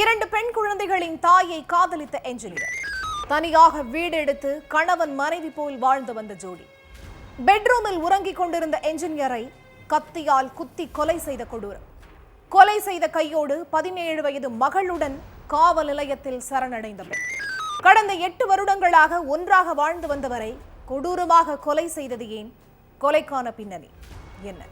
2 பெண் குழந்தைகளின் தாயை காதலித்த என்ஜினியர். தனியாக வீடு எடுத்து கணவன் மனைவி போல் வாழ்ந்து வந்த ஜோடி. பெட்ரூமில் உறங்கிக் கொண்டிருந்த என்ஜினியரை கத்தியால் குத்தி கொலை செய்த கொடூரம். கொலை செய்த கையோடு 17 வயது மகளுடன் காவல் நிலையத்தில் சரணடைந்த பெண். கடந்த 8 வருடங்களாக ஒன்றாக வாழ்ந்து வந்தவரை கொடூரமாக கொலை செய்தது ஏன்? கொலைக்கான பின்னணி என்ன?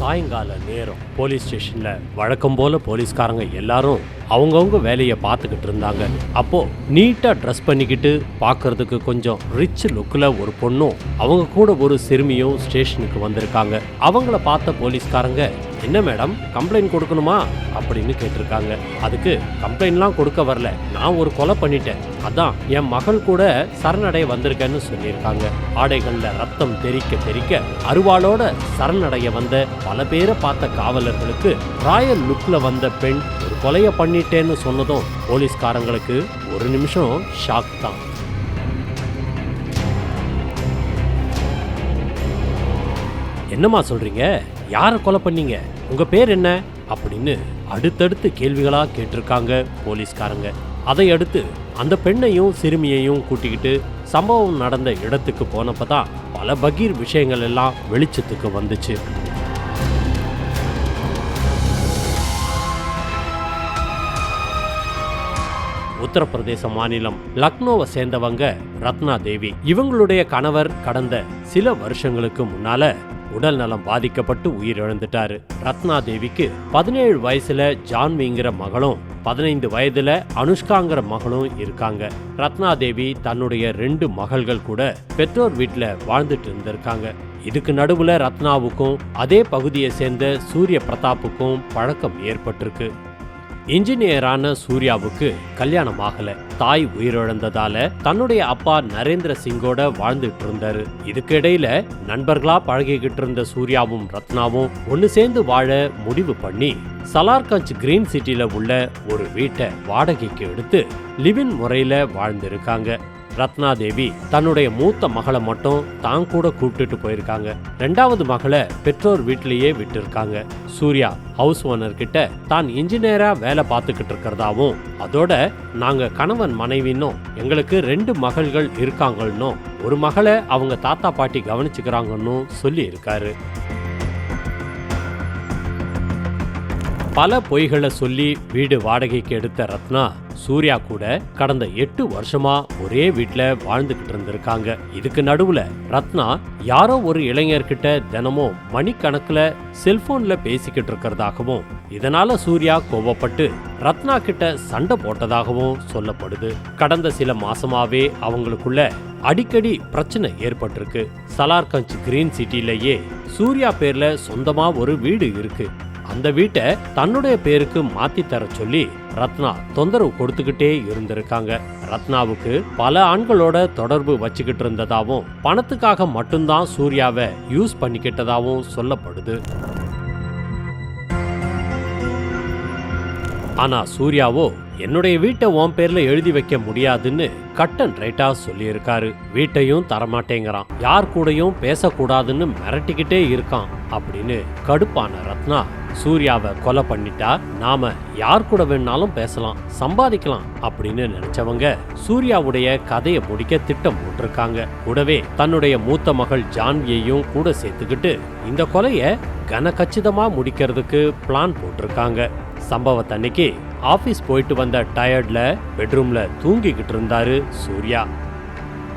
சாயங்கால நேரம் போலீஸ் ஸ்டேஷன்ல வழக்கம் போல போலீஸ்காரங்க எல்லாரும் அவங்கவுங்க வேலையை பார்த்துக்கிட்டு இருந்தாங்க. அப்போ நீட்டா ட்ரெஸ் பண்ணிக்கிட்டு பார்க்கறதுக்கு கொஞ்சம் ரிச் லுக்கில் ஒரு பொண்ணும் அவங்க கூட ஒரு சிறுமியும் ஸ்டேஷனுக்கு வந்திருக்காங்க. அவங்கள பார்த்த போலீஸ்காரங்க, என்ன மேடம், கம்ப்ளைண்ட் கொடுக்கணுமா அப்படின்னு கேட்டிருக்காங்க. அதுக்கு கம்ப்ளைண்ட்லாம் கொடுக்க வரல, நான் ஒரு கொலை பண்ணிட்டேன், அதான் என் மகள் கூட சரணடைய வந்திருக்கேன்னு சொல்லியிருக்காங்க. ஆடைகள்ல ரத்தம் தெறிக்க தெறிக்க அருவாளோட சரணடைய வந்த பல பேரை பார்த்த காவலர்களுக்கு ராயல் லுக்ல வந்த பெண் ஒரு கொலையை பண்ணிட்டேன்னு சொன்னதும் போலீஸ்காரங்களுக்கு ஒரு நிமிஷம் ஷாக் தான். என்னம்மா சொல்றீங்க? யாரை கொலை பண்ணீங்க? உங்க பேர் என்ன? அப்படின்னு அடுத்தடுத்து கேள்விகளா கேட்டிருக்காங்க போலீஸ்காரங்க. அதை அடுத்து அந்த பெண்ணையும் சிறுமியையும் கூட்டிக்கிட்டு சம்பவம் நடந்த இடத்துக்கு போனப்பதான் பல பகீர் விஷயங்கள் எல்லாம் வெளிச்சத்துக்கு வந்துச்சு. உத்தரப்பிரதேச மாநிலம் லக்னோவை சேர்ந்தவங்க ரத்னா தேவி. இவங்களுடைய கணவர் கடந்த சில வருஷங்களுக்கு முன்னால உடல் நலம் பாதிக்கப்பட்டு உயிரிழந்துட்டாரு. ரத்னா தேவிக்கு 17 வயசுல ஜான்விங்கிற மகளும் 15 வயதுல அனுஷ்காங்கிற மகளும் இருக்காங்க. ரத்னா தேவி தன்னுடைய 2 மகள்கள் கூட பெற்றோர் வீட்டுல வாழ்ந்துட்டு இருந்திருக்காங்க. இதுக்கு நடுவுல ரத்னாவுக்கும் அதே பகுதியை சேர்ந்த சூரிய பிரதாப்புக்கும் பழக்கம் ஏற்பட்டிருக்கு. இன்ஜினியரான சூர்யாவுக்கு கல்யாணம் ஆகல. தாய் உயிரிழந்ததால தன்னுடைய அப்பா நரேந்திர சிங்கோட வாழ்ந்துட்டு இருந்தாரு. இதுக்கு இடையில நண்பர்களா பழகிக்கிட்டு இருந்த சூர்யாவும் ரத்னாவும் ஒன்னு சேர்ந்து வாழ முடிவு பண்ணி சலார்கஞ்ச் கிரீன் சிட்டில உள்ள ஒரு வீட்டை வாடகைக்கு எடுத்து லிவின் முறையில வாழ்ந்திருக்காங்க. ரத்னா தேவி தன்னுடைய மூத்த மகளை மட்டும் தான் கூட கூப்பிட்டுட்டு போயிருக்காங்க. 2வது மகளை பெற்றோர் வீட்டிலேயே விட்டு இருக்காங்க. சூர்யா ஹவுஸ் ஓனர் கிட்ட தான் இன்ஜினியரா வேலை பார்த்துக்கிட்டு இருக்கிறதாவும், அதோட நாங்க கணவன் மனைவின்னும் எங்களுக்கு 2 மகள்கள் இருக்காங்கன்னு, ஒரு மகளை அவங்க தாத்தா பாட்டி கவனிச்சுக்கிறாங்கன்னு சொல்லி இருக்காரு. பல பொய்களை சொல்லி வீடு வாடகைக்கு எடுத்த ரத்னா சூர்யா கூட கடந்த 8 வருஷமா ஒரே வீட்டுல வாழ்ந்துகிட்டு இருந்திருக்காங்க. இதுக்கு நடுவுல ரத்னா யாரோ ஒரு இளைஞர்கிட்ட தினமும் மணிக்கணக்குல செல்போன்ல பேசிக்கிட்டு இருக்கிறதாகவும், இதனால சூர்யா கோபப்பட்டு ரத்னா கிட்ட சண்டை போட்டதாகவும் சொல்லப்படுது. கடந்த சில மாசமாவே அவங்களுக்குள்ள அடிக்கடி பிரச்சனை ஏற்பட்டிருக்கு. சலார்கஞ்ச் கிரீன் சிட்டிலேயே சூர்யா பேர்ல சொந்தமா ஒரு வீடு இருக்கு. அந்த வீட்டை தன்னுடைய பேருக்கு மாத்தி தர சொல்லி ரத்னா தொந்தரவு கொடுத்துக்கிட்டே இருந்திருக்காங்க. ரத்னாவுக்கு பல ஆண்களோட தொடர்பு வச்சுக்கிட்டு இருந்ததாவும், பணத்துக்காக மட்டும்தான் சூர்யாவை யூஸ் பண்ணிக்கிட்டதாவும் சொல்லப்படுது. ஆனா சூர்யாவோ என்னுடைய வீட்டை உன் பேர்ல எழுதி வைக்க முடியாதுன்னு கட் அண்ட் ரைட்டா சொல்லியிருக்காரு. வீட்டையும் தரமாட்டேங்கிறான், யார் கூடயும் பேசக்கூடாதுன்னு மிரட்டிக்கிட்டே இருக்கான் அப்படின்னு கடுப்பான ரத்னா, சூர்யாவை கொலை பண்ணிட்டா நாம யார் கூட வேணாலும் பேசலாம், சம்பாதிக்கலாம் அப்படின்னு நினைச்சவங்க சூர்யாவுடைய கதையை முடிக்க திட்டம் போட்டிருக்காங்க. கூடவே தன்னுடைய மூத்த மகள் ஜான்வியையும் கூட சேர்த்துக்கிட்டு இந்த கொலையை கனகச்சிதமா முடிக்கிறதுக்கு பிளான் போட்டிருக்காங்க. சம்பவத்தன்னைக்கு ஆபீஸ் போயிட்டு வந்த டயர்ட்ல பெட்ரூம்ல தூங்கிக்கிட்டு இருந்தாரு சூர்யா.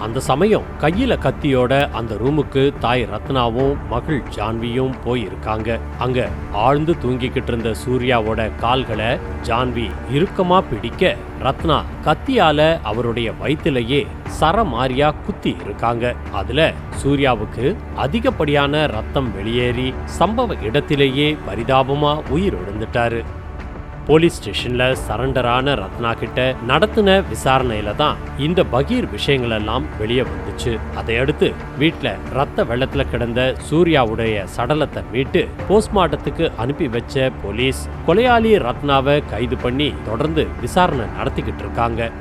அந்த சமயம் கையில கத்தியோட அந்த ரூமுக்கு தாய் ரத்னாவும் மகள் ஜான்வியும் போயிருக்காங்க. அங்க ஆழ்ந்து தூங்கிக்கிட்டு இருந்த சூர்யாவோட கால்களை ஜான்வி இறுக்கமா பிடிக்க ரத்னா கத்தியால அவருடைய வயிற்றிலேயே சரமாரியா குத்தி இருக்காங்க. அதுல சூர்யாவுக்கு அதிகப்படியான ரத்தம் வெளியேறி சம்பவ இடத்திலேயே பரிதாபமா உயிரிழந்துட்டாரு. போலீஸ் ஸ்டேஷன்ல சரண்டரான ரத்னா கிட்ட நடத்தின விசாரணையில தான் இந்த பகீர் விஷயங்கள் எல்லாம் வெளியே வந்துச்சு. அதையடுத்து வீட்டுல ரத்த வெள்ளத்துல கிடந்த சூர்யாவுடைய சடலத்தை மீட்டு போஸ்ட்மார்ட்டத்துக்கு அனுப்பி வச்ச போலீஸ் கொலையாளி ரத்னாவை கைது பண்ணி தொடர்ந்து விசாரணை நடத்திக்கிட்டு இருக்காங்க.